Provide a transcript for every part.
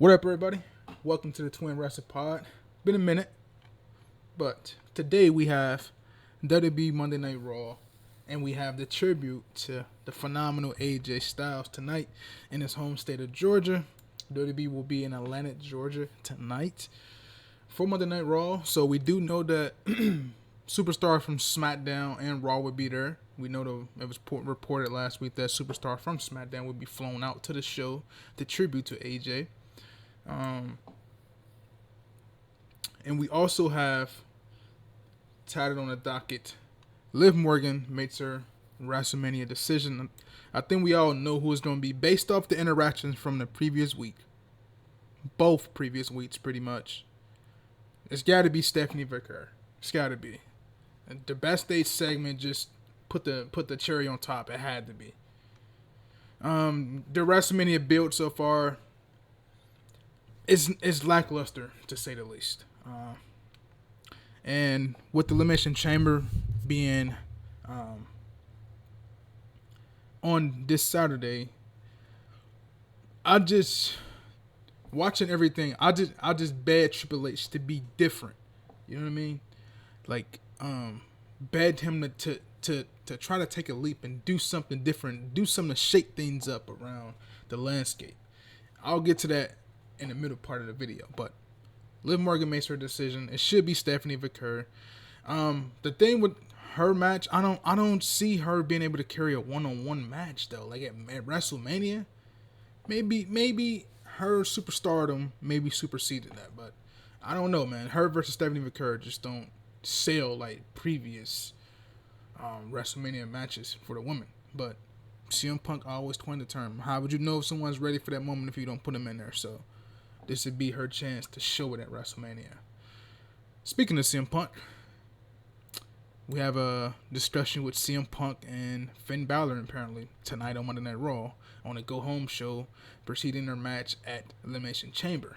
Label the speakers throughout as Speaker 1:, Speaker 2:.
Speaker 1: What up, everybody? Welcome to the Twin Wrestling Pod. Been a minute, but today we have WWE Monday Night Raw, and we have the tribute to the phenomenal AJ Styles tonight in his home state of Georgia. WWE will be in Atlanta, Georgia tonight for Monday Night Raw. So we do know that Superstar from SmackDown and Raw would be there. We know it was reported last week that Superstar from SmackDown would be flown out to the show to tribute to AJ. And we also have tatted on the docket, Liv Morgan makes her WrestleMania decision. I think we all know who it's going to be based off the interactions from the previous week. Both previous weeks, pretty much. It's got to be Stephanie Vicker. It's got to be. And the backstage segment just put the cherry on top. It had to be. The WrestleMania build so far is lackluster, to say the least. And with the Elimination Chamber being on this Saturday, I just watching everything. I just beg Triple H to be different. You know what I mean? Like begged him to try to take a leap and do something different, do something to shake things up around the landscape. I'll get to that in the middle part of the video, but Liv Morgan makes her decision. It should be Stephanie Vicker. The thing with her match, I don't see her being able to carry a one-on-one match though. Like at WrestleMania, maybe her superstardom maybe superseded that, but I don't know, man. Her versus Stephanie Vicker just don't sell like previous WrestleMania matches for the women. But CM Punk always coined the term, how would you know if someone's ready for that moment if you don't put them in there? So this would be her chance to show it at WrestleMania. Speaking of CM Punk, we have a discussion with CM Punk and Finn Balor apparently tonight on Monday Night Raw on a Go Home show preceding their match at Elimination Chamber.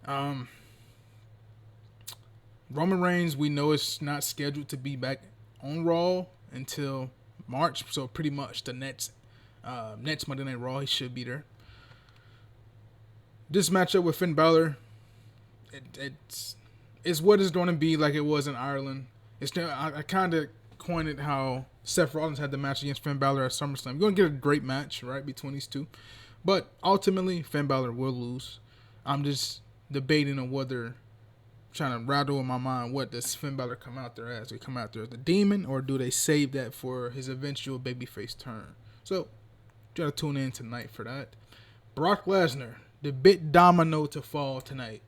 Speaker 1: Roman Reigns, we know, is not scheduled to be back on Raw until March, so pretty much the next Monday Night Raw he should be there. This matchup with Finn Balor, it's what it's going to be like it was in Ireland. I kind of coined it how Seth Rollins had the match against Finn Balor at SummerSlam. You're going to get a great match, right, between these two. But ultimately, Finn Balor will lose. I'm just debating on whether, trying to rattle in my mind, what does Finn Balor come out there as? Do he come out there as the demon, or do they save that for his eventual babyface turn? So, try to tune in tonight for that. Brock Lesnar, the big domino to fall tonight,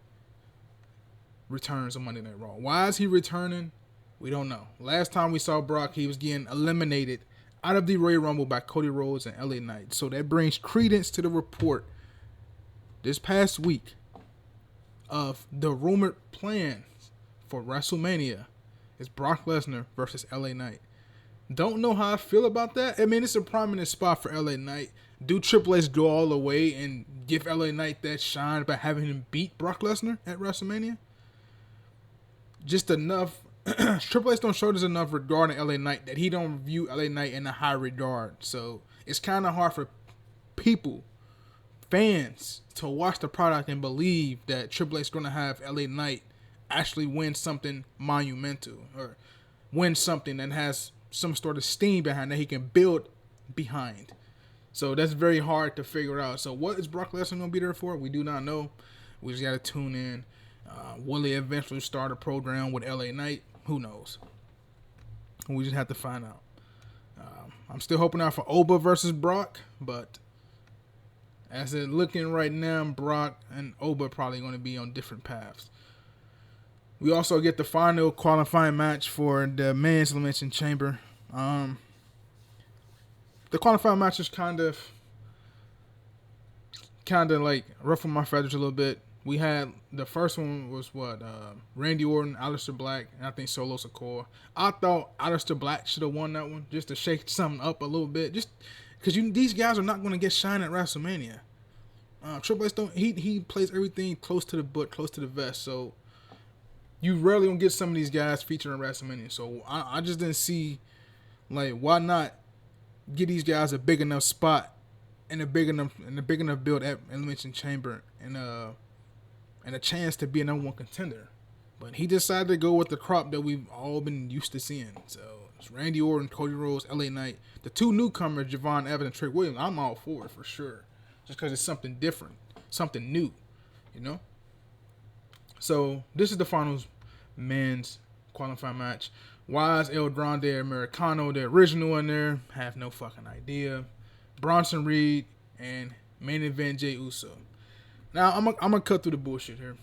Speaker 1: returns on Monday Night Raw. Why is he returning? We don't know. Last time we saw Brock, he was getting eliminated out of the Royal Rumble by Cody Rhodes and LA Knight. So that brings credence to the report this past week of the rumored plan for WrestleMania is Brock Lesnar versus LA Knight. Don't know how I feel about that. I mean, it's a prominent spot for LA Knight. Do Triple H go all the way and give LA Knight that shine by having him beat Brock Lesnar at WrestleMania? Just enough. Triple H don't show this enough regarding LA Knight that he don't view LA Knight in a high regard. So it's kind of hard for people, fans, to watch the product and believe that Triple H is going to have LA Knight actually win something monumental or win something that has some sort of steam behind that he can build behind. So that's very hard to figure out. So what is Brock Lesnar going to be there for? We do not know. We just got to tune in. Will he eventually start a program with LA Knight? Who knows? We just have to find out. I'm still hoping out for Oba versus Brock, but as it's looking right now, Brock and Oba probably going to be on different paths. We also get the final qualifying match for the men's Elimination Chamber. The qualifying match is kind of like ruffled my feathers a little bit. We had the first one was Randy Orton, Aleister Black, and I think Solo Sikoa. I thought Aleister Black should have won that one just to shake something up a little bit, just because these guys are not going to get shine at WrestleMania. Triple H he plays everything close to the butt, close to the vest, so you rarely gonna get some of these guys featured in WrestleMania. So I just didn't see, like, why not get these guys a big enough spot in a big enough build at Elimination Chamber and a chance to be a number one contender. But he decided to go with the crop that we've all been used to seeing. So it's Randy Orton, Cody Rhodes, LA Knight, the two newcomers, Javon Evans and Trick Williams. I'm all for it for sure, just because it's something different, something new, you know. So this is the finals men's qualifying match. Why is El Grande Americano the original in there? Have no fucking idea. Bronson Reed and main event Jey Uso. Now I'm gonna cut through the bullshit here.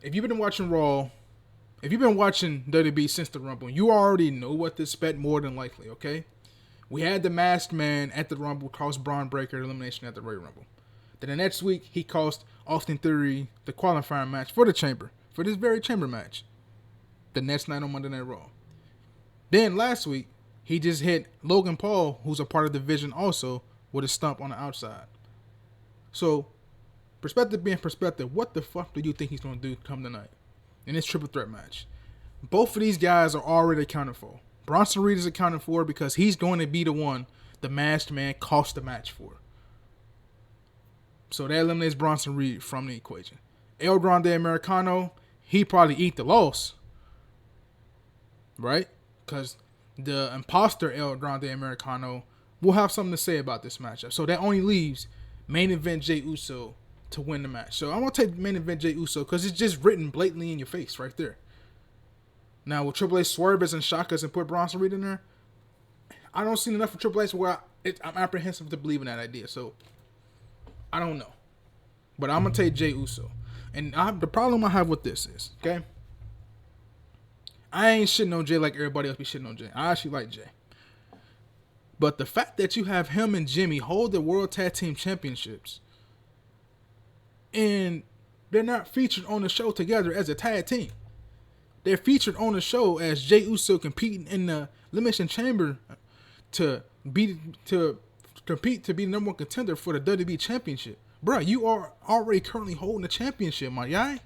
Speaker 1: If you've been watching Raw, if you've been watching WWE since the Rumble, you already know what to expect more than likely. Okay, we had the Masked Man at the Rumble cost Braun Breaker elimination at the Royal Rumble. Then the next week he cost Austin Theory the qualifying match for the Chamber, for this very Chamber match. The next night on Monday Night Raw. Then last week, he just hit Logan Paul, who's a part of the division also, with a stump on the outside. So, perspective being perspective, what the fuck do you think he's going to do come tonight in this triple threat match? Both of these guys are already accounted for. Bronson Reed is accounted for because he's going to be the one the Masked Man cost the match for. So that eliminates Bronson Reed from the equation. El Grande Americano, he probably eat the loss. Right? Because the imposter El Grande Americano will have something to say about this matchup. So that only leaves main event Jey Uso to win the match. So I'm going to take main event Jey Uso because it's just written blatantly in your face right there. Now, will Triple H swerve us and shock us and put Bronson Reed in there? I don't see enough for Triple H where I'm apprehensive to believe in that idea. So I don't know. But I'm going to take Jey Uso. And the problem I have with this is, okay, I ain't shitting on Jay like everybody else be shitting on Jay. I actually like Jay. But the fact that you have him and Jimmy hold the World Tag Team Championships and they're not featured on the show together as a tag team. They're featured on the show as Jey Uso competing in the Elimination Chamber to compete to be the number one contender for the WWE Championship. Bruh, you are already currently holding the championship, my guy.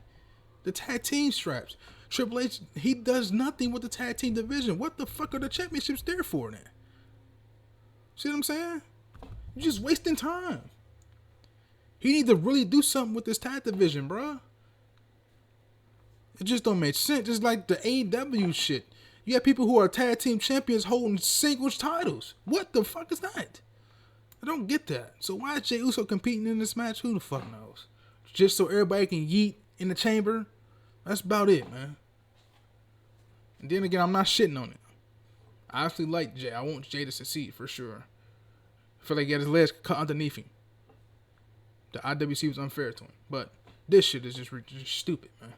Speaker 1: The tag team straps. Triple H, he does nothing with the tag team division. What the fuck are the championships there for then? See what I'm saying? You're just wasting time. He need to really do something with this tag division, bruh. It just don't make sense. It's like the AEW shit. You have people who are tag team champions holding singles titles. What the fuck is that? I don't get that. So why is Jey Uso competing in this match? Who the fuck knows? Just so everybody can yeet in the chamber? That's about it, man. And then again, I'm not shitting on it. I actually like Jay. I want Jay to succeed for sure. I feel like he got his legs cut underneath him. The IWC was unfair to him. But this shit is just stupid, man.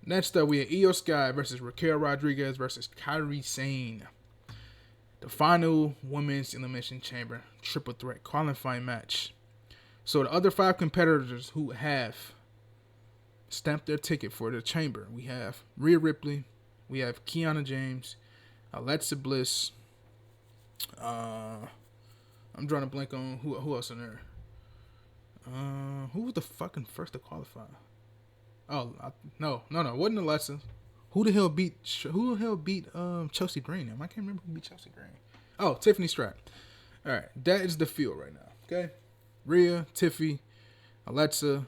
Speaker 1: Next up, we have Io Sky versus Raquel Rodriguez versus Kairi Sane. The final women's Elimination Chamber triple threat qualifying match. So the other 5 competitors who have stamped their ticket for the chamber, we have Rhea Ripley, we have Kiana James, Alexa Bliss. I'm drawing a blank on who else in there. Who was the fucking first to qualify? Oh, no, it wasn't Alexa. Who the hell beat Chelsea Green? I can't remember who beat Chelsea Green. Oh, Tiffany Stratton. All right, that is the field right now. Okay, Rhea, Tiffy, Alexa,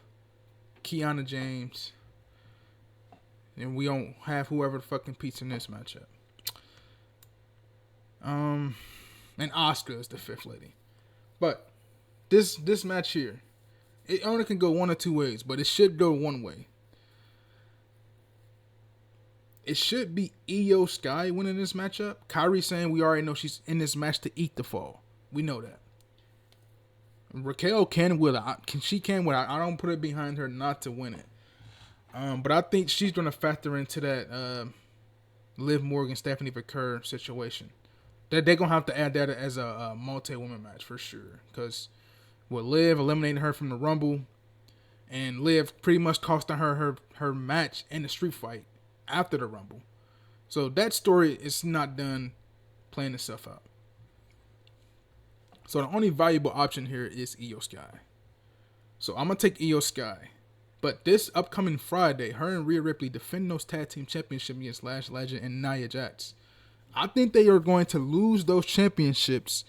Speaker 1: Kiana James, and we don't have whoever the fuck competes in this matchup. And Asuka is the 5th lady. But this match here, it only can go one or two ways, but it should go one way. It should be Io Sky winning this matchup. Kairi saying we already know she's in this match to eat the fall. We know that. Raquel can win it. She can win it. I don't put it behind her not to win it. But I think she's going to factor into that Liv Morgan, Stephanie McCurry situation. They're going to have to add that as a multi-woman match for sure. Because with Liv eliminating her from the Rumble, and Liv pretty much costing her match in the street fight after the Rumble. So that story is not done playing itself out. So the only valuable option here is Io Sky. So I'm going to take Io Sky. But this upcoming Friday, her and Rhea Ripley defend those tag team championships against Lash Legend and Nia Jax. I think they are going to lose those championships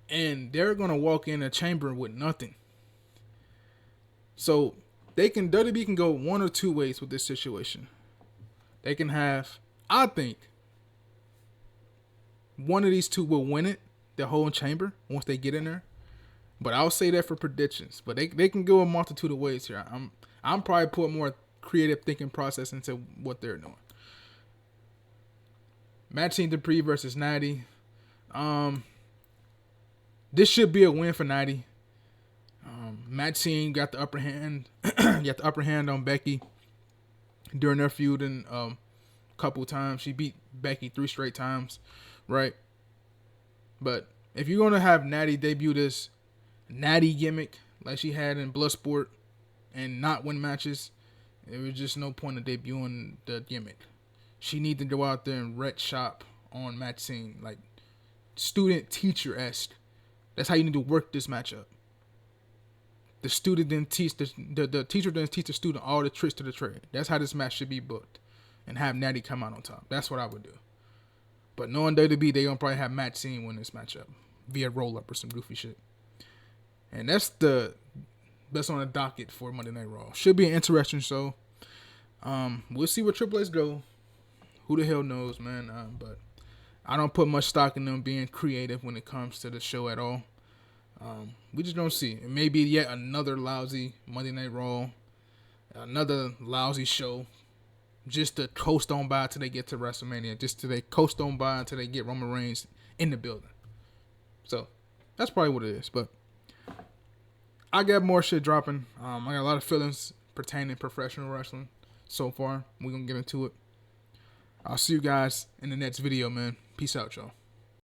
Speaker 1: and they're gonna walk in a chamber with nothing. So WWE can go one or two ways with this situation. They can have, I think, one of these two will win it, the whole chamber, once they get in there. But I'll say that for predictions. But they can go a multitude of ways here. I'm probably putting more creative thinking process into what they're doing. Maxine Dupree versus Natty. This should be a win for Natty. Maxine got the upper hand. Got the upper hand on Becky during their feud in couple times. She beat Becky 3 straight times, right? But if you're gonna have Natty debut this Natty gimmick like she had in Bloodsport and not win matches, there was just no point in debuting the gimmick. She need to go out there and wreck shop on Maxine, like student teacher-esque. That's how you need to work this matchup. The student didn't teach the teacher didn't teach the student all the tricks to the trade. That's how this match should be booked, and have Natty come out on top. That's what I would do. But knowing WWE, they gonna probably have Maxine win this matchup via roll up or some goofy shit. And that's on the docket for Monday Night Raw. Should be an interesting show. We'll see where Triple H go. Who the hell knows, man? But I don't put much stock in them being creative when it comes to the show at all. We just don't see. It may be yet another lousy Monday Night Raw, another lousy show, just to coast on by until they get to WrestleMania, just to they coast on by until they get Roman Reigns in the building. So that's probably what it is. But I got more shit dropping. I got a lot of feelings pertaining to professional wrestling so far. We're gonna get into it. I'll see you guys in the next video, man. Peace out, y'all.